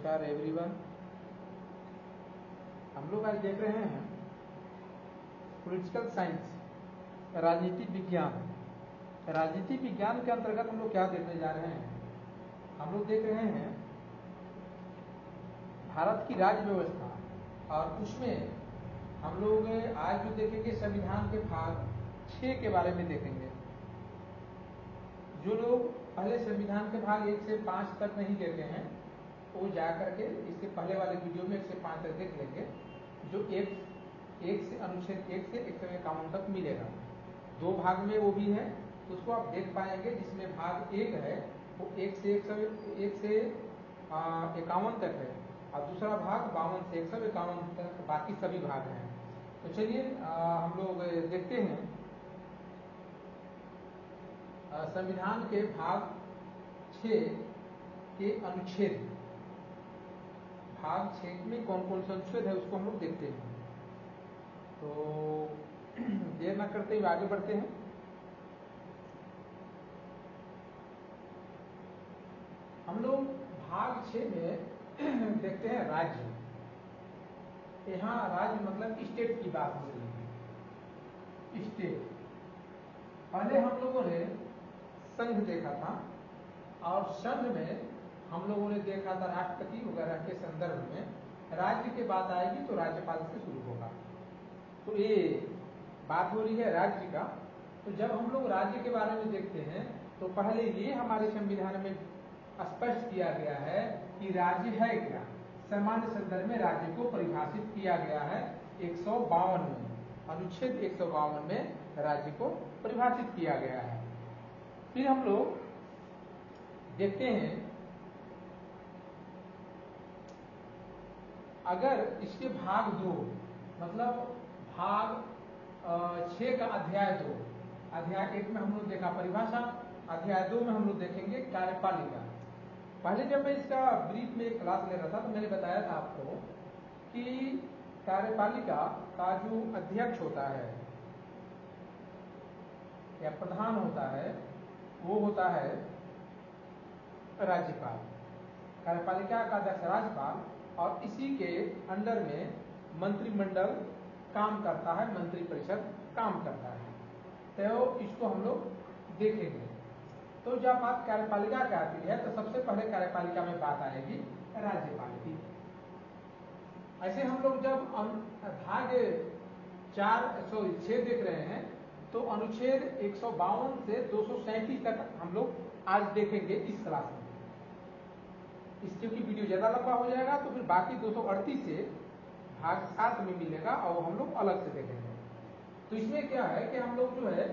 नमस्कार एवरीवन। हम लोग आज देख रहे हैं पॉलिटिकल साइंस, राजनीतिक विज्ञान। राजनीतिक विज्ञान के अंतर्गत हम लोग क्या देखने जा रहे हैं? हम लोग देख रहे हैं भारत की राज्य व्यवस्था, और उसमें हम लोग आज जो देखेंगे संविधान के भाग 6 के बारे में देखेंगे। जो लोग पहले संविधान के भाग 1 से 5 तक नहीं देखे हैं वो जा करके इसके पहले वाले वीडियो में 1 से 5 तक देख लेंगे। जो एक से अनुच्छेद 1 से 151 तक मिलेगा। 2 भाग में वो भी है, तो उसको आप देख पाएंगे। जिसमें भाग 1 है वो 1 से 51 तक है, और दूसरा भाग 52 से 151 तक बाकी सभी भाग हैं। तो चलिए हम लोग देखते हैं संविधान के भाग 6 के अनुच्छेद। भाग 6 में कौन कौन से अनुच्छेद है उसको हम लोग देखते हैं। तो देर न करते हुए आगे बढ़ते हैं। हम लोग भाग 6 में देखते हैं राज्य। यहाँ राज्य मतलब स्टेट की बात हो रही है। स्टेट पहले हम लोगों ने संघ देखा था, और संघ में हम लोगों ने देखा था राष्ट्रपति वगैरह के संदर्भ में। राज्य की बात आएगी तो राज्यपाल से शुरू होगा। तो ये बात हो रही है राज्य का। तो जब हम लोग राज्य के बारे में देखते हैं तो पहले ये हमारे संविधान में स्पष्ट किया गया है कि राज्य है क्या। सामान्य संदर्भ में राज्य को परिभाषित किया गया है 152 में, अनुच्छेद 152 में राज्य को परिभाषित किया गया है। फिर हम लोग देखते हैं, अगर इसके भाग 2 मतलब भाग 6 का अध्याय 2, अध्याय 1 में हम लोग देखा परिभाषा, अध्याय 2 में हम लोग देखेंगे कार्यपालिका। पहले जब मैं इसका ब्रीफ में क्लास ले रहा था तो मैंने बताया था आपको कि कार्यपालिका का जो अध्यक्ष होता है या प्रधान होता है वो होता है राज्यपाल। कार्यपालिका का अध्यक्ष राज्यपाल, और इसी के अंडर में मंत्रिमंडल काम करता है, मंत्रिपरिषद काम करता है। तो इसको हम लोग देखेंगे। तो जब बात कार्यपालिका की आती है तो सबसे पहले कार्यपालिका में बात आएगी राज्यपाल की। ऐसे हम लोग जब भाग 6 देख रहे हैं तो अनुच्छेद 152 से 237 तक हम लोग आज देखेंगे इस क्लास में। इसके की वीडियो ज्यादा लंबा हो जाएगा तो फिर बाकी 238 से भाग 7 में मिलेगा और वो हम लोग अलग से देखेंगे। तो इसमें क्या है कि हम लोग जो है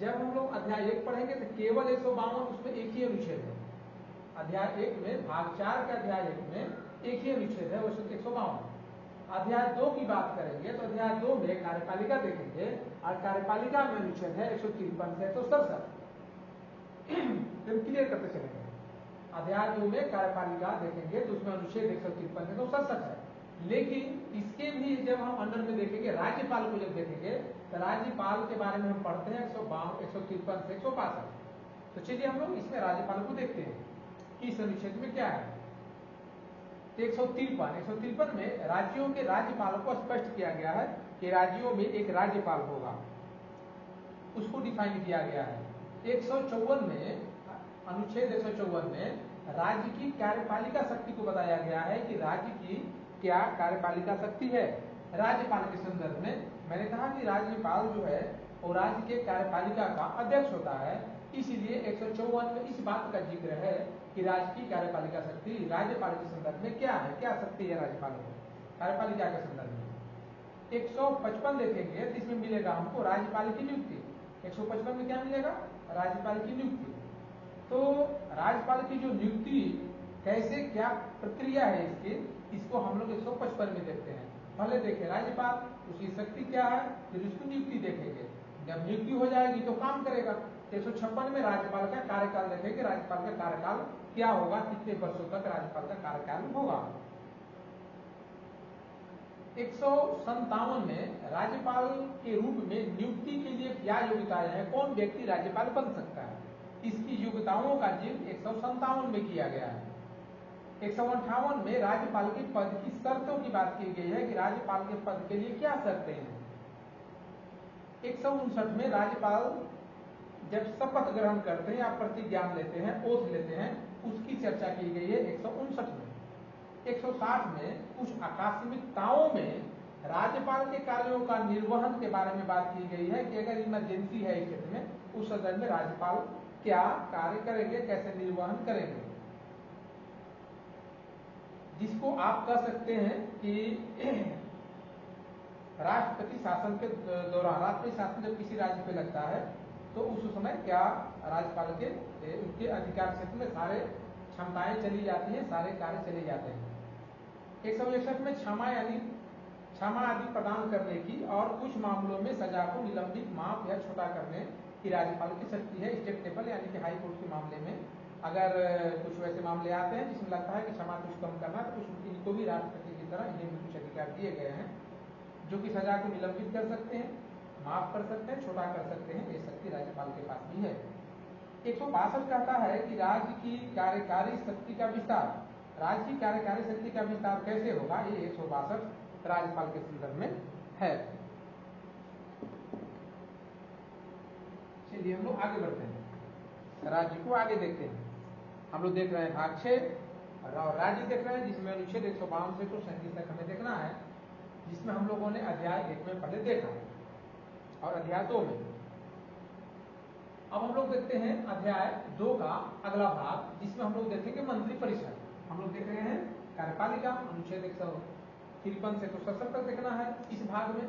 जब हम लोग अध्याय 1 पढ़ेंगे तो केवल 152 उसमें एक ही अनुच्छेद है। अध्याय 1 में भाग 4 के अध्याय 1 में एक ही अनुच्छेद है, वो 152। अध्याय 2 की बात करेंगे तो अध्याय 2 में कार्यपालिका देखेंगे, और कार्यपालिका में अनुच्छेद है 153 से 167। क्लियर करते चलेंगे। अध्याय 2 में कार्यपालिका देखेंगे तो उसमें अनुच्छेद 153 से 167 है। लेकिन इसके भी जब हम अंडर में देखेंगे, राज्यपाल को जब देखेंगे तो राज्यपाल के बारे में हम पढ़ते हैं 153 से 162। तो चलिए हम लोग इसमें राज्यपाल को देखते हैं कि इस अनुच्छेद में क्या है। 153 में राज्यों के राज्यपालों को स्पष्ट किया गया है कि राज्यों में एक राज्यपाल होगा, उसको डिफाइन किया गया है। 154 में, अनुच्छेद 154 में राज्य की कार्यपालिका शक्ति को बताया गया है कि राज्य की क्या कार्यपालिका शक्ति है। राज्यपाल के संदर्भ में मैंने कहा कि राज्यपाल जो है वो राज्य के कार्यपालिका का अध्यक्ष होता है। इसीलिए 154 में इस बात का जिक्र है कि राज्य की कार्यपालिका शक्ति राज्यपाल के संदर्भ में क्या है, क्या शक्ति है राज्यपाल को कार्यपालिका के संदर्भ में। 155 देखेंगे तो इसमें मिलेगा हमको राज्यपाल की नियुक्ति। 155 में क्या मिलेगा? राज्यपाल की नियुक्ति। तो राज्यपाल की जो नियुक्ति कैसे क्या प्रक्रिया है इसको हम लोग 155 में देखते हैं। पहले देखें राज्यपाल, उसकी शक्ति क्या है, फिर उसकी नियुक्ति देखेंगे। जब नियुक्ति हो जाएगी तो काम करेगा। 156 में राज्यपाल का कार्यकाल देखेंगे, राज्यपाल का कार्यकाल क्या होगा, कितने वर्षों तक राज्यपाल का कार्यकाल होगा। 157 में राज्यपाल के रूप में नियुक्ति के लिए क्या योग्यताएं हैं, कौन व्यक्ति राज्यपाल बन सकता है, इसकी योग्यताओं का जिक्र 157 में किया गया है। 158 में राज्यपाल के पद की शर्तों की बात की गई है कि राज्यपाल के पद के लिए क्या शर्तें हैं। 159 में राज्यपाल जब शपथ ग्रहण करते हैं या प्रतिज्ञान लेते हैं, ओथ लेते हैं, उसकी चर्चा की गई है 159 में। 160 में कुछ आकस्मिकताओं में राज्यपाल के कार्यों का निर्वहन के बारे में बात की गई है कि अगर इमरजेंसी है स्थिति में, उस सदन में राज्यपाल क्या कार्य करेंगे, कैसे निर्वहन करेंगे, जिसको आप कह सकते हैं कि राष्ट्रपति शासन के दौरान, राष्ट्रपति शासन जब किसी राज्य पे लगता है तो उस समय क्या राज्यपाल के उनके अधिकार क्षेत्र में सारे क्षमताएं चली जाती हैं, सारे कार्य चले जाते हैं। 161 में क्षमा आदि प्रदान करने की और कुछ मामलों में सजा को निलंबित, माफ या छोटा करने की राज्यपाल की शक्ति है। स्टेट लेवल यानी कि हाई कोर्ट के मामले में अगर कुछ वैसे मामले आते हैं जिसमें लगता है कि क्षमा कुछ कम करना, तो कुछ इनको भी राष्ट्रपति की तरह इन्हें भी कुछ अधिकार दिए गए हैं जो कि सजा को निलंबित कर सकते हैं, माफ कर सकते हैं, छोटा कर सकते हैं। ये शक्ति राज्यपाल के पास भी है। 162 कहता है कि राज्य की कार्यकारी शक्ति का विस्तार, राज्य की कार्यकारी शक्ति का विस्तार कैसे होगा, ये 162 राज्यपाल के संदर्भ में है। चलिए हम लोग आगे बढ़ते हैं, राज्य को आगे देखते हैं। हम लोग देख रहे हैं भाग 6 और राज्य देख रहे हैं, जिसमें अनुच्छेद 152 से 137 तक हमें देखना है, जिसमें हम लोगों ने अध्याय 1 में पहले देखा और अध्याय 2 में। अब हम लोग देखते हैं अध्याय 2 का अगला भाग, जिसमें हम लोग देखेंगे मंत्री परिषद। हम लोग देख रहे हैं कार्यपालिका, अनुच्छेद 153 से 167 तक देखना है इस भाग में।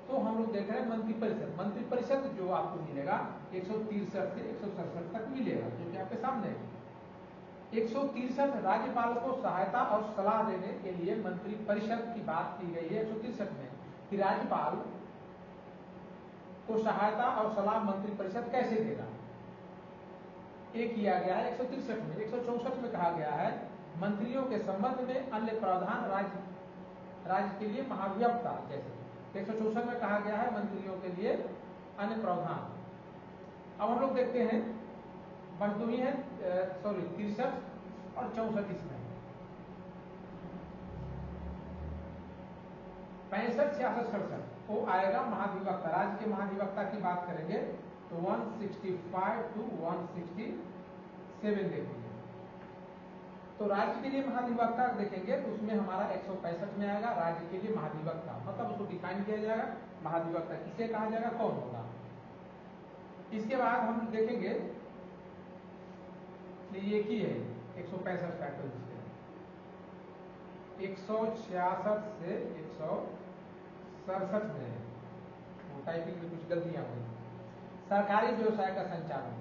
तो हम लोग देख रहे हैं मंत्री परिषद। मंत्री परिषद जो आपको मिलेगा 163 से 167 तक मिलेगा, जो कि आपके सामने है। 163 राज्यपाल को सहायता और सलाह देने के लिए मंत्री परिषद की बात की गई है 163 में कि राज्यपाल को सहायता और सलाह मंत्री परिषद कैसे देगा, ये किया गया है 163 में। 164 में कहा गया है मंत्रियों के संबंध में अन्य प्रावधान राज्य के लिए महाधिवक्ता, जैसे 164 में कहा गया है मंत्रियों के लिए अन्य प्रावधान। अब हम लोग देखते हैं बढ़ोतरी है 63 और 64 इसमें 65, 66, 67 वो आएगा महाधिवक्ता, राज्य के महाधिवक्ता की बात करेंगे तो 165 to 167 देखेंगे। तो राज्य के लिए महाधिवक्ता देखेंगे तो उसमें हमारा 165 में आएगा राज्य के लिए महाधिवक्ता, मतलब उसको डिफाइन किया जाएगा महाधिवक्ता किसे कहा जाएगा, कौन होगा। इसके बाद हम देखेंगे ये की है 165 टाइटल, 166 से 167 में टाइपिंग में कुछ गलतियां हुई। सरकारी व्यवसाय का संचालन,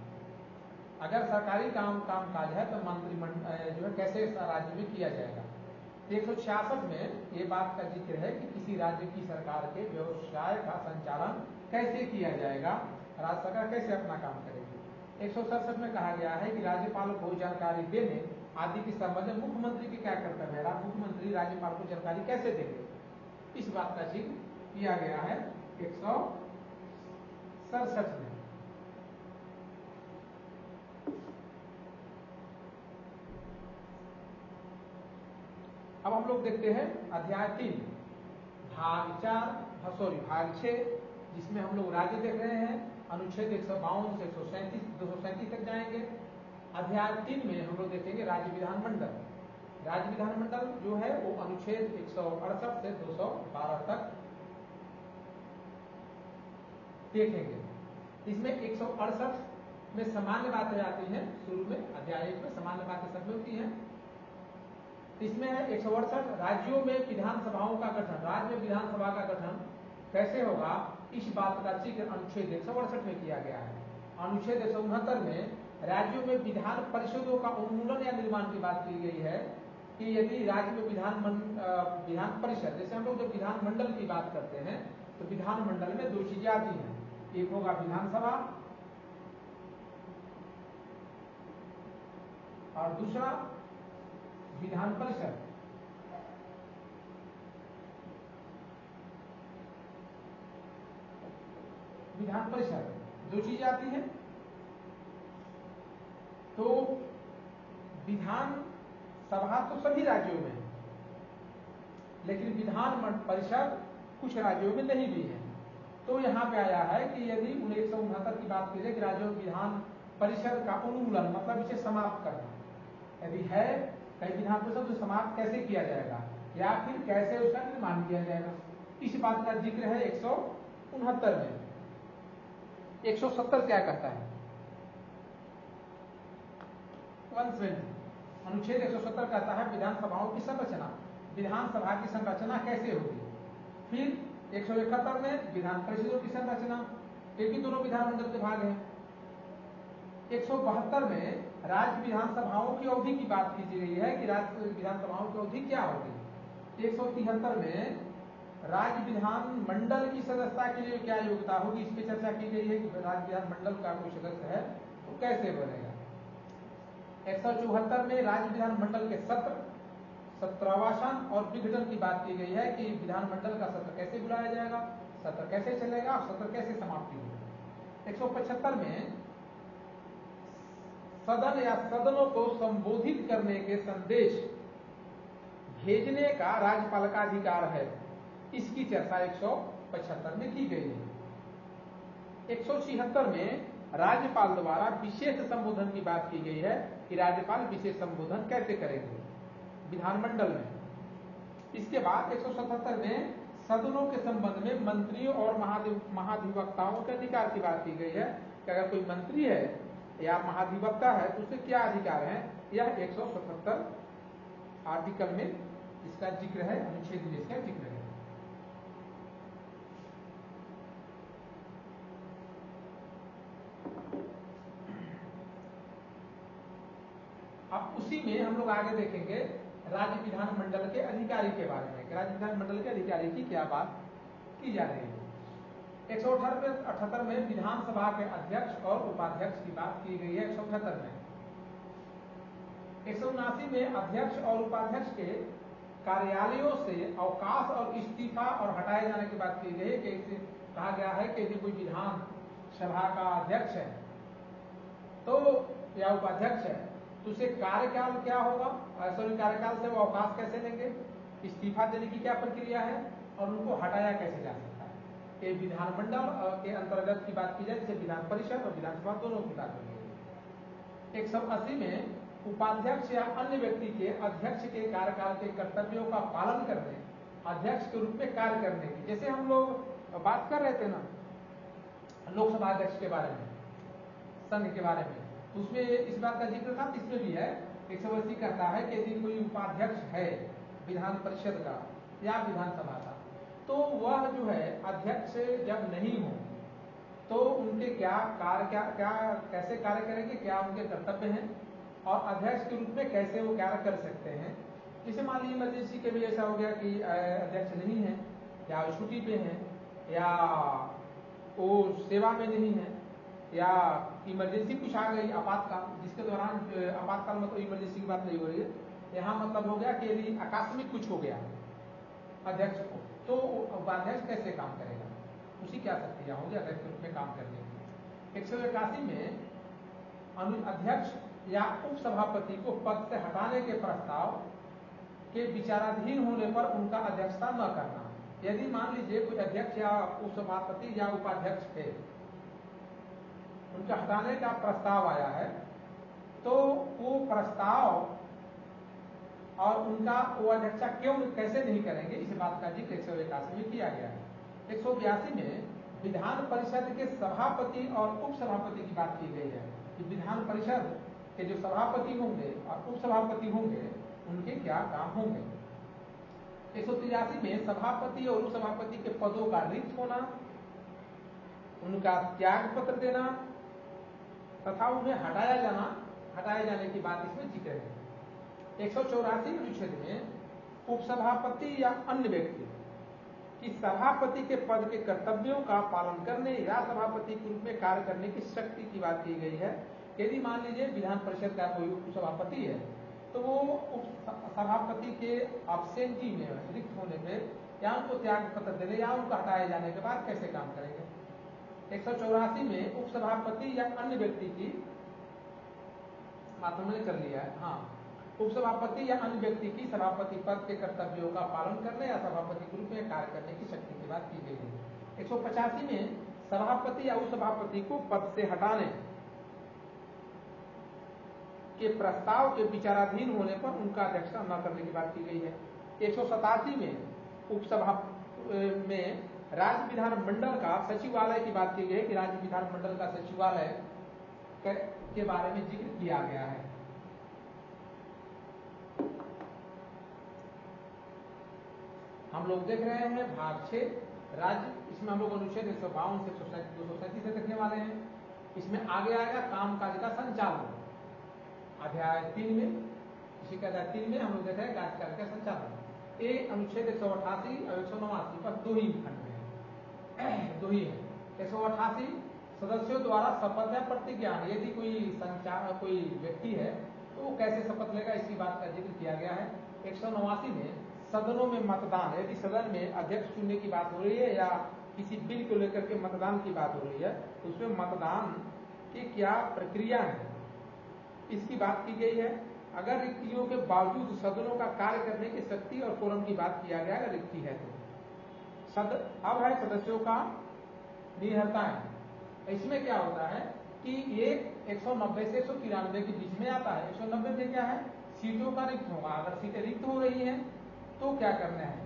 अगर सरकारी कामकाज है तो मंत्रिमंडल जो है कैसे राज्य में किया जाएगा। 166 में ये बात का जिक्र है कि किसी राज्य की सरकार के व्यवसाय का संचालन कैसे किया जाएगा, राज्य सरकार कैसे अपना काम करेगी। 167 में कहा गया है कि राज्यपाल को जानकारी देने आदि के संबंध में मुख्यमंत्री के क्या कर्तव्य है, मुख्यमंत्री राज्यपाल को जानकारी कैसे देंगे, इस बात का जिक्र किया गया है 167 में। अब हम लोग देखते हैं अध्याय 3 भाग 6, जिसमें हम लोग राज्य देख रहे हैं। अनुच्छेद 152 से 237 तक जाएंगे। अध्याय 3 में हम लोग देखेंगे राज्य विधानमंडल। राज्य विधानमंडल जो है वो अनुच्छेद 168 से 212 तक देखेंगे। इसमें 168 में सामान्य बातें आती हैं, शुरू में अध्याय 1 में सामान्य बातें सब मिलती हैं। इसमें है 168 राज्यों में विधानसभाओं का गठन, राज्य में विधानसभा का गठन कैसे होगा, इस बात का जिक्र अनुच्छेद 168 में किया गया है। अनुच्छेद 169 में राज्यों में विधान परिषदों का उन्मूलन या निर्माण की बात की गई है कि यदि राज्य में विधान परिषद, जैसे हम लोग जब विधानमंडल की बात करते हैं तो विधानमंडल में 2 चीजें आती हैं, एक होगा विधानसभा और दूसरा विधान परिषद। विधान परिषद 2 चीजें आती हैं। तो विधान सभा तो सभी राज्यों में, लेकिन विधान परिषद कुछ राज्यों में नहीं भी है। तो यहाँ पे आया है कि यदि 169 की बात की जाए कि राज्यों में विधान परिषद का उन्मूलन मतलब इसे समाप्त करना यदि है, कहीं विधान परिषद तो समाप्त कैसे किया जाएगा या फिर कैसे उसका निर्माण किया जाएगा, इस बात का जिक्र है 169 में। 170 क्या कहता है? 120 अनुच्छेद 170 कहता है विधानसभाओं की संरचना, विधानसभा की संरचना कैसे होगी। फिर 171 में विधान परिषदों की संरचना, ये भी दोनों विधानमंडल के भाग हैं। 172 में राज्य विधानसभाओं की अवधि की बात की गई है कि राज्य विधानसभाओं की अवधि क्या होगी। 173 में राज्य विधान मंडल की सदस्यता के लिए क्या योग्यता होगी, इस पर चर्चा की गई है कि राज्य विधान मंडल का कोई सदस्य है तो कैसे बनेगा। 174 में राज्य विधान मंडल के सत्र, सत्रावसान और विघटन की बात की गई है कि विधानमंडल का सत्र कैसे बुलाया जाएगा, सत्र कैसे चलेगा, सत्र कैसे समाप्ति होगी। 175 में सदन या सदनों को संबोधित करने के संदेश भेजने का राज्यपाल का अधिकार है, इसकी चर्चा 175 में की गई है। 176 में राज्यपाल द्वारा विशेष संबोधन की बात की गई है कि राज्यपाल विशेष संबोधन कैसे करेंगे विधानमंडल में। इसके बाद 177 में सदनों के संबंध में मंत्रियों और महाधिवक्ताओं के अधिकार की बात की गई है कि अगर कोई मंत्री है या महाधिवक्ता है तो उसके क्या अधिकार है, यह 177 आर्टिकल में इसका जिक्र है, अनुच्छेद में इसका जिक्र है। अब उसी में हम लोग आगे देखेंगे राज्य विधानमंडल के अधिकारी के बारे में, राज्य विधानमंडल के अधिकारी की क्या बात की जा रही है। 178 में विधानसभा के अध्यक्ष और उपाध्यक्ष की बात की गई है 178 में। 179 में अध्यक्ष और उपाध्यक्ष के कार्यालयों से अवकाश और इस्तीफा और हटाए जाने की बात की गई है कि कहा गया है कि यदि कोई विधान सभा का अध्यक्ष है तो या उपाध्यक्ष है तो उसे कार्यकाल क्या होगा, कार्यकाल से वो अवकाश कैसे लेंगे, इस्तीफा देने की क्या प्रक्रिया है और उनको हटाया कैसे जा सकता है। ये विधानमंडल के अंतर्गत की बात की जाए जैसे विधान परिषद और विधानसभा दोनों की बात हो गई। 180 में उपाध्यक्ष या अन्य व्यक्ति के अध्यक्ष के कार्यकाल के कर्तव्यों का पालन करने, अध्यक्ष के रूप में कार्य करने की, जैसे हम लोग बात कर रहे थे ना लोकसभा अध्यक्ष के बारे में, संघ के बारे में, तो उसमें इस बात का जिक्र था, इसमें भी है। 180 कहता है कि यदि कोई उपाध्यक्ष है विधान परिषद का या विधानसभा का तो वह जो है अध्यक्ष जब नहीं हो तो उनके क्या कार्य कैसे कार्य करेंगे, क्या उनके कर्तव्य हैं और अध्यक्ष के रूप में कैसे वो कार्य कर सकते हैं। जैसे मान लीजिए इमरजेंसी के भी ऐसा हो गया कि अध्यक्ष नहीं है या छुट्टी पे है या वो सेवा में नहीं है या इमरजेंसी कुछ आ गई आपातकाल, जिसके दौरान आपातकाल मतलब इमरजेंसी की बात नहीं हो रही है यहाँ, मतलब हो गया कि यदि आकस्मिक कुछ हो गया अध्यक्ष को तो उपाध्यक्ष कैसे काम करेगा, उसी क्या शक्तियां होंगी अध्यक्ष के रूप में काम करने की। 181 में अध्यक्ष या उपसभापति को पद से हटाने के प्रस्ताव के विचाराधीन होने पर उनका अध्यक्षता न करना। यदि मान लीजिए कोई अध्यक्ष या उपसभापति या उपाध्यक्ष है, उनका हटाने का प्रस्ताव आया है तो वो प्रस्ताव और उनका वो अध्यक्षा क्यों कैसे नहीं करेंगे, इस बात का जिक्र 181 में किया गया है। 182 में विधान परिषद के सभापति और उपसभापति की बात की गई है कि विधान परिषद के जो सभापति होंगे और उपसभापति होंगे उनके क्या काम होंगे। 183 में सभापति और उपसभापति के पदों का रिक्त होना, उनका त्याग पत्र देना तथा उन्हें हटाए जाने की बात इसमें जिक्र है। 184 अनुच्छेद में उपसभापति या अन्य व्यक्ति कि सभापति के पद के कर्तव्यों का पालन करने या सभापति के रूप में कार्य करने की शक्ति की बात की गई है। यदि मान लीजिए विधान परिषद का कोई उपसभापति है तो वो सभापति के अब्सेंटी में रिक्त होने पे या उनको त्याग पत्र देने या उनको हटाए जाने के बाद कैसे काम करेंगे। 184 में उपसभापति या अन्य व्यक्ति की बात हमने कर लिया है। हाँ, उपसभापति या अन्य व्यक्ति की सभापति पद के कर्तव्यों का पालन करने या सभापति के रूप में कार्य करने की शक्ति की बात की गई है। 185 में सभापति या उपसभापति को पद से हटाने के प्रस्ताव के विचाराधीन होने पर उनका अध्यक्षता न करने की बात की गई है। 187 में उपसभा में राज्य विधानमंडल का सचिवालय की बात की गई है कि राज्य विधानमंडल का सचिवालय के बारे में जिक्र किया गया है। हम लोग देख रहे हैं भाग 6 राज्य, इसमें हम लोग अनुच्छेद 152 से 237 से देखने वाले हैं। इसमें आगे आएगा कामकाज का संचालन। अध्याय 3 में, इसी का अध्याय 3 में हम लोग देख रहे हैं कार्यकाल का संचालन। ये अनुच्छेद 188 और 189 पर दो ही खंड में दो ही है। 188 सदस्यों द्वारा शपथ या प्रतिज्ञा, यदि कोई व्यक्ति है तो वो कैसे शपथ लेगा, इसकी बात का जिक्र किया गया है। 189 में सदनों में मतदान, यदि सदन में अध्यक्ष चुनने की बात हो रही है या किसी बिल को लेकर के मतदान की बात हो रही है तो उसमें मतदान की क्या प्रक्रिया है, इसकी बात की गई है। अगर रिक्तियों के बावजूद सदनों का कार्य करने की शक्ति और फोरम की बात किया गया, अगर रिक्ति है तो अब है सदस्यों का निहरताएं। इसमें क्या होता है कि ये 190 से 193 के बीच में आता है। 190 में क्या है, सीटों का रिक्त होगा। अगर सीटें रिक्त हो रही हैं तो क्या करना है।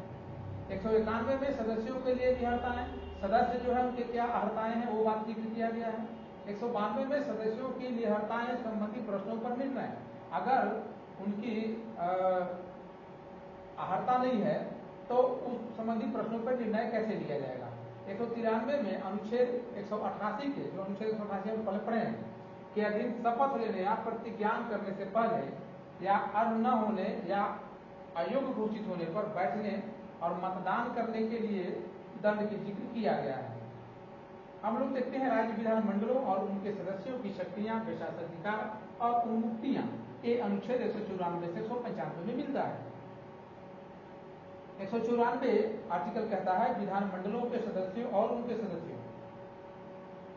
191 में सदस्यों के लिए निहरताएं, सदस्य जो है उनके क्या अर्हताएं हैं वो बात जिक्र किया गया है। 192 में सदस्यों की निहरताएं संबंधी प्रश्नों पर निर्णय, अगर उनकी अर्हता नहीं है तो उस संबंधी प्रश्नों पर निर्णय कैसे लिया जाएगा। 193 में अनुच्छेद 188 के, जो अनुच्छेद 188 हम पहले पढ़े हैं, के अधीन शपथ लेने या प्रतिज्ञान करने से पहले या अर्ह न होने या अयोग्य घोषित होने पर बैठने और मतदान करने के लिए दंड की जिक्र किया गया है। हम लोग देखते हैं राज्य विधानमंडलों और उनके सदस्यों की शक्तियां, विशेषाधिकार और उन्मुक्तियां ये अनुच्छेद 194 से 195 में मिलता है। 194 आर्टिकल कहता है विधानमंडलों के सदस्यों और उनके सदस्यों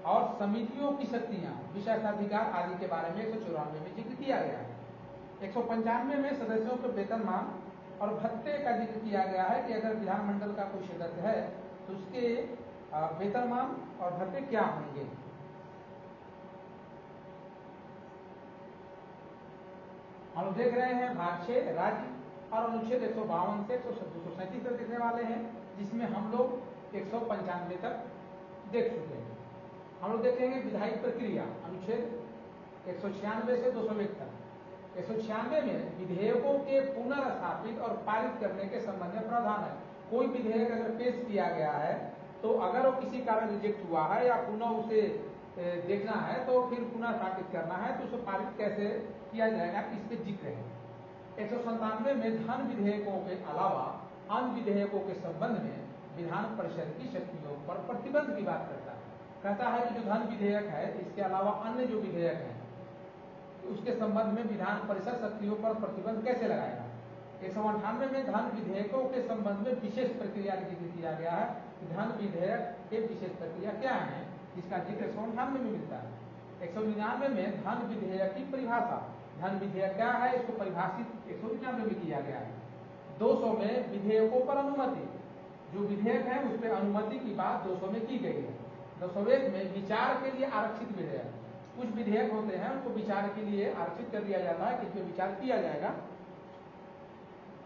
और समितियों की शक्तियां, विशेषाधिकार आदि के बारे में 194 में जिक्र किया गया है। 195 में सदस्यों के वेतनमान और भत्ते का जिक्र किया गया है कि अगर विधानमंडल का कोई सदस्य है तो उसके वेतनमान और भत्ते क्या होंगे। हम देख रहे हैं भाग 6 राज्य और अनुच्छेद 152 से 237 तक देखने वाले हैं, जिसमें हम लोग 195 तक देख चुके हैं। हम लोग देखेंगे विधायी प्रक्रिया, अनुच्छेद 196 से 201 तक। 196 में विधेयकों के पुनर्स्थापित और पारित करने के संबंध में प्रावधान है। कोई विधेयक अगर पेश किया गया है तो अगर वो किसी कारण रिजेक्ट हुआ है या पुनः उसे देखना है तो फिर पुनः स्थापित करना है तो उसे पारित कैसे किया जाएगा, इस पे जिक्र है। 197 में धन विधेयकों के अलावा अन्य विधेयकों के संबंध में विधान परिषद की शक्तियों पर प्रतिबंध की बात करता है। कहता है कि जो धन विधेयक है इसके अलावा अन्य जो विधेयक है उसके संबंध में विधान परिषद शक्तियों पर प्रतिबंध कैसे लगाएगा। 198 में धन विधेयकों के संबंध में विशेष प्रक्रिया जिक्र किया गया है। धन विधेयक के विशेष प्रक्रिया क्या है, जिसका जिक्र 198 में मिलता है। 199 में धन विधेयक की परिभाषा, धन विधेयक क्या है इसको परिभाषित 199 में किया गया है। 200 में विधेयकों पर अनुमति, जो विधेयक है उस पर अनुमति की बात 200 में की गई है। 201 में विचार के लिए आरक्षित विधेयक, कुछ विधेयक होते हैं उनको विचार के लिए आरक्षित कर दिया जाता है कि इस पर विचार किया जाएगा,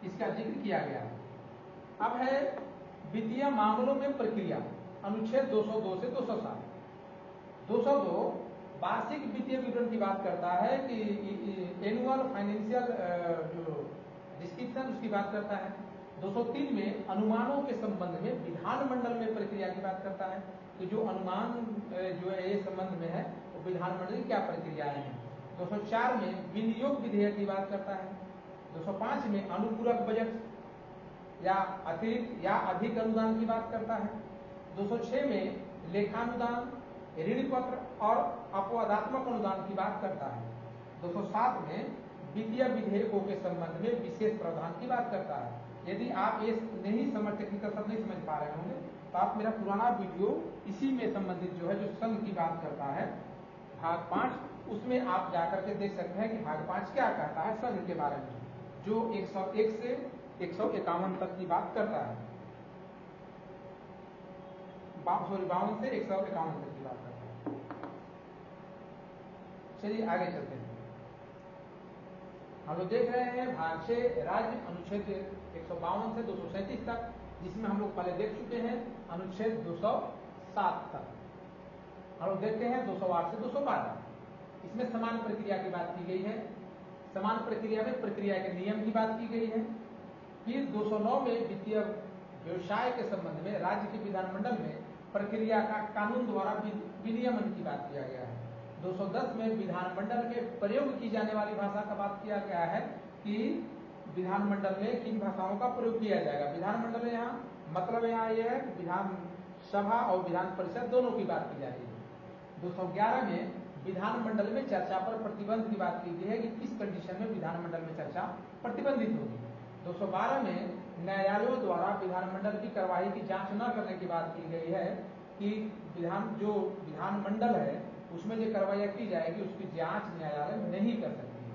इसका जिक्र किया गया है। अब है वित्तीय मामलों में प्रक्रिया, अनुच्छेद 202 से 207। 202 वार्षिक वित्तीय विवरण की बात करता है कि एनुअल फाइनेंशियल जो डिस्क्रिप्शन उसकी बात करता है। 203 में अनुमानों के संबंध में विधानमंडल में प्रक्रिया की बात करता है कि जो अनुमान जो है ये संबंध में है वो विधानमंडल की क्या प्रक्रियाएं हैं। 204 में विनियोग विधेयक की बात करता है। 205 में अनुपूरक बजट या अतिरिक्त या अधिक अनुदान की बात करता है। 206 में लेखानुदान, ऋण पत्र और अपवादात्मक अनुदान की बात करता है। 207 में वित्तीय विधेयकों के संबंध में विशेष प्रावधान की बात करता है। यदि आप ये नहीं समझ, टेक्निकल सब नहीं समझ पा रहे होंगे तो आप मेरा पुराना वीडियो इसी में संबंधित जो है जो संघ की बात करता है भाग 5, उसमें आप जाकर के देख सकते हैं कि भाग 5 क्या कहता है संघ के बारे में। जो 101 से 151 तक की बात करता है, 52 से 151 तक की बात करता है। चलिए आगे चलते हैं। हम लोग देख रहे हैं भाग 6 राज्य अनुच्छेद 152 से 237 तक, जिसमें हम लोग पहले देख चुके हैं अनुच्छेद 207 तक। हम लोग देखते हैं 208 से 212। इसमें समान प्रक्रिया की बात की गई है। समान प्रक्रिया में प्रक्रिया के नियम की बात की गई है। फिर 209 में वित्तीय व्यवसाय के संबंध में राज्य के विधानमंडल में प्रक्रिया का कानून द्वारा विनियमन की बात किया गया है। 210 में विधानमंडल में प्रयोग की जाने वाली भाषा का बात किया गया है कि विधानमंडल में किन भाषाओं का प्रयोग किया जाएगा। विधानमंडल में यहाँ मतलब यहाँ यह है कि विधान सभा और विधान परिषद दोनों की बात की जा रही है। 211 में विधानमंडल में चर्चा पर प्रतिबंध की बात की गई है कि किस कंडीशन में विधानमंडल में चर्चा प्रतिबंधित होगी। 212 में न्यायालयों द्वारा विधानमंडल की कार्यवाही की जांच न करने की बात की गई है कि विधानमंडल है उसमें जो कार्रवाई की जाएगी उसकी जांच न्यायालय नहीं कर सकती है।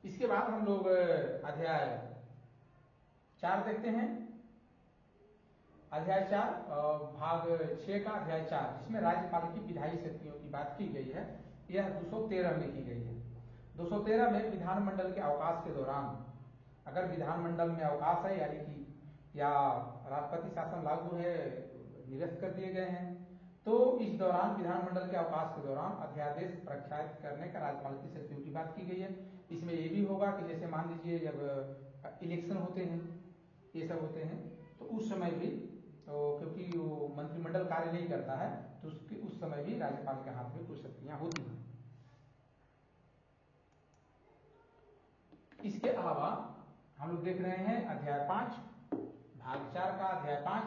इसके बाद हम लोग अध्याय 4 देखते हैं। अध्याय 4 भाग 6 का अध्याय 4, जिसमें राज्यपाल की विधायी शक्तियों की बात की गई है, यह 213 में की गई है। 213 में विधानमंडल के अवकाश के दौरान, अगर विधानमंडल में अवकाश है यानी कि या राष्ट्रपति शासन लागू है, निरस्त कर दिए गए हैं, तो इस दौरान विधानमंडल के अवकाश के दौरान अध्यादेश प्रख्यात करने का राज्यपाल की शक्तियों की बात की गई है। इसमें यह भी होगा कि जैसे मान लीजिए जब इलेक्शन होते हैं, ये सब होते हैं, तो उस समय भी तो क्योंकि वो मंत्रिमंडल कार्य नहीं करता है तो उस समय भी राज्यपाल के हाथ में कुछ शक्तियां होती हैं। इसके अलावा हम लोग देख रहे हैं अध्याय 5 भाग 4 का अध्याय 5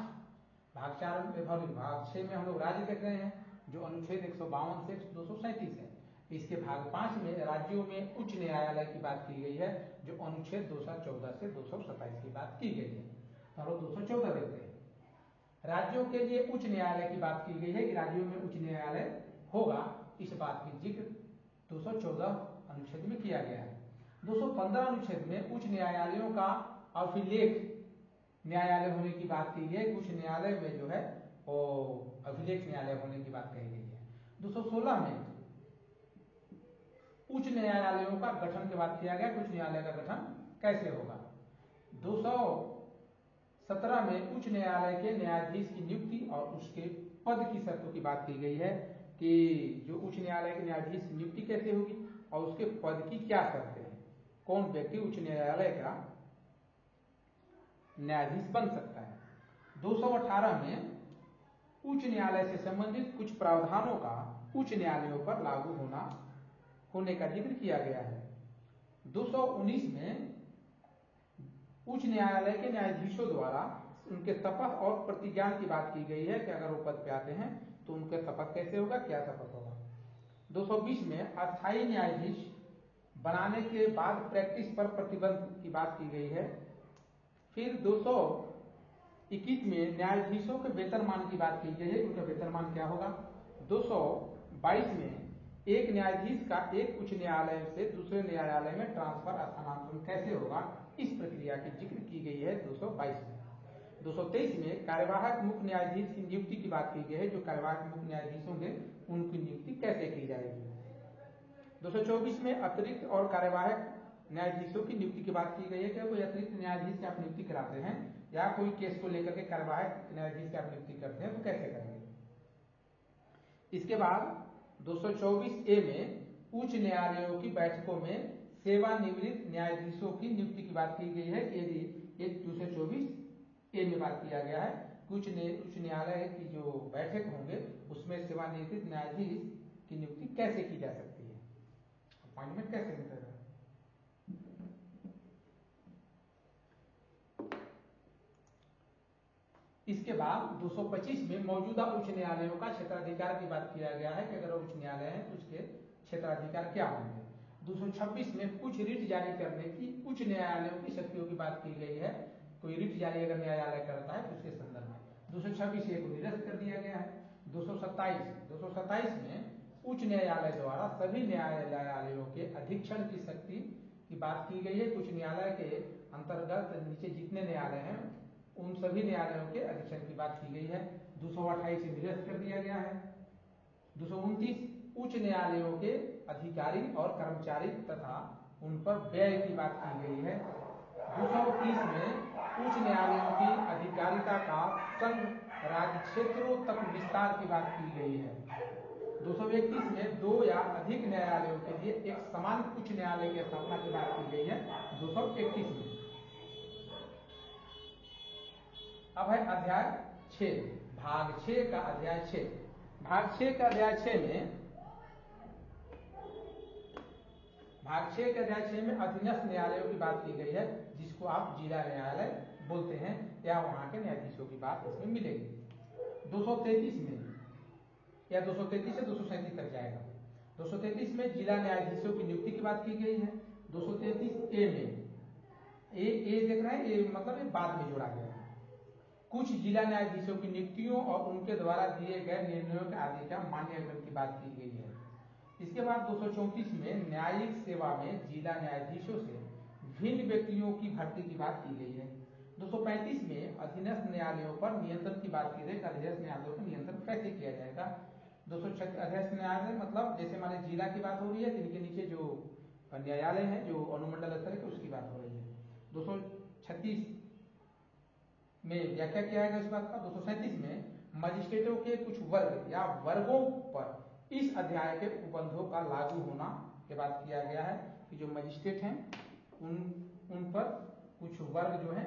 भाग 4 में भाग 6 में हम लोग राज्य देख रहे हैं, जो अनुच्छेद 152 से 237 है। इसके भाग 5 में राज्यों में उच्च न्यायालय की बात की गई है, जो अनुच्छेद 214 से 227 की बात की गई है। तो हम लोग 214 देखते हैं। राज्यों के लिए उच्च न्यायालय की बात की गई है कि राज्यों में उच्च न्यायालय होगा, इस बात की जिक्र 214 अनुच्छेद में किया गया है। 215 अनुच्छेद में उच्च न्यायालयों का अभिलेख न्यायालय होने की बात की गई। कुछ न्यायालय में जो है वो अभिलेख न्यायालय होने की बात कही गई है। 216 में उच्च न्यायालयों का गठन की बात किया गया, कुछ न्यायालय का गठन कैसे होगा। 217 में उच्च न्यायालय के न्यायाधीश की नियुक्ति और उसके पद की शर्तों की बात की गई है कि जो उच्च न्यायालय के न्यायाधीश की नियुक्ति कैसे होगी और उसके पद की क्या शर्तें हैं, कौन व्यक्ति उच्च न्यायालय का न्यायाधीश बन सकता है। 218 में उच्च न्यायालय से संबंधित कुछ प्रावधानों का उच्च न्यायालयों पर लागू होने का जिक्र किया गया है। 219 में उच्च न्यायालय के न्यायाधीशों द्वारा उनके शपथ और प्रतिज्ञान की बात की गई है कि अगर वो पद पे आते हैं तो उनका शपथ कैसे होगा, क्या शपथ होगा। 220 में अस्थायी न्यायाधीश बनाने के बाद प्रैक्टिस पर प्रतिबंध की बात की गई है। फिर 221 में न्यायाधीशों के वेतनमान की बात की गई है, उनका वेतनमान क्या होगा। 222 में एक न्यायाधीश का एक उच्च न्यायालय से दूसरे न्यायालय में ट्रांसफर स्थानांतरण कैसे होगा, इस प्रक्रिया की जिक्र की गई है 222 में। 223 में कार्यवाहक मुख्य न्यायाधीश की नियुक्ति की बात की गई है, जो कार्यवाहक मुख्य न्यायाधीश होंगे उनकी नियुक्ति कैसे की जाएगी। 224 में अतिरिक्त और कार्यवाहक न्यायाधीशों की नियुक्ति की बात की गई है कि कोई अतिरिक्त न्यायाधीश की आप नियुक्ति कराते हैं या कोई केस को लेकर के कार्यवाहक न्यायाधीश की आप नियुक्ति करते हैं तो कैसे करेंगे। इसके बाद 224A में उच्च न्यायालयों की बैठकों में सेवानिवृत्त न्यायाधीशों की नियुक्ति की बात की गई है कि यदि 224A में बात किया गया है उच्च न्यायालय की जो बैठक होंगे उसमें सेवानिवृत्त न्यायाधीश की नियुक्ति कैसे की जा सकती है, अपॉइंटमेंट कैसे मिलेगा। इसके बाद 225 में मौजूदा उच्च न्यायालयों का क्षेत्राधिकार की बात किया गया है कि अगर उच्च न्यायालय है तो उसके क्षेत्राधिकार क्या होंगे। 226 में कुछ रिट जारी करने की उच्च न्यायालयों की शक्तियों की बात की गई है, कोई रिट जारी अगर न्यायालय करता है तो उसके संदर्भ में 226A को निरस्त कर दिया गया है। 227 में उच्च न्यायालय द्वारा सभी न्यायालयों के अधीक्षण की शक्ति की बात की गई है। उच्च न्यायालय के अंतर्गत नीचे जितने न्यायालय हैं उन सभी न्यायालयों के अधीक्षण की बात की गई है। 228 से निरस्त कर दिया गया है। 229 उच्च न्यायालयों के अधिकारी और कर्मचारी तथा उन पर व्यय की बात की गई है। 230 में उच्च न्यायालयों की अधिकारिता का संघ राज्य क्षेत्रों तक विस्तार की बात की गई है। 231 में 2 या अधिक न्यायालयों के लिए एक समान उच्च न्यायालय की स्थापना की बात की गई है 231 में। अब है अध्याय 6, भाग 6 का अध्याय 6। भाग 6 का अध्याय 6 में अधीनस्थ न्यायालयों की बात की गई है, जिसको आप जिला न्यायालय बोलते हैं या वहां के न्यायाधीशों की बात इसमें मिलेगी। 233 में या 233 से 237 तक जाएगा। 233 में जिला न्यायाधीशों की नियुक्ति की बात की गई है। 233 ए में ए देख रहे हैं, ये मतलब ये बाद में जोड़ा गया है। कुछ जिला न्यायाधीशों की नियुक्तियों और उनके द्वारा दिए गए निर्णयों के आदि का मान्यकरण की बात की गई है। इसके बाद 234 में न्यायिक सेवा में जिला न्यायाधीशों से भिन्न व्यक्तियों की भर्ती की बात की गई है। 235 में अधीनस्थ न्यायालयों पर नियंत्रण की बात की गई। अधीनस्थ न्यायालयों पर नियंत्रण कैसे किया जाएगा। 236 अधीनस्थ न्यायालय मतलब जैसे माने जिला की बात हो रही है, जिनके नीचे जो न्यायालय है जो अनुमंडल स्तर के उसकी बात हो रही है। 236 में व्याख्या किया जाएगा इस बात का। 237 में मजिस्ट्रेटों के कुछ वर्ग या वर्गों पर इस अध्याय के उपबंधों का लागू होना के बात किया गया है कि जो मजिस्ट्रेट हैं उन पर कुछ वर्ग जो हैं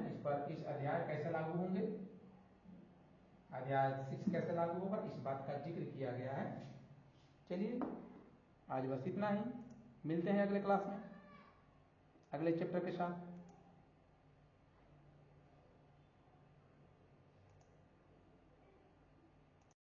इस अध्याय कैसे लागू होंगे, अध्याय 6 कैसे लागू होगा, इस बात का जिक्र किया गया है। चलिए आज बस इतना ही, मिलते हैं अगले क्लास में अगले चैप्टर के साथ।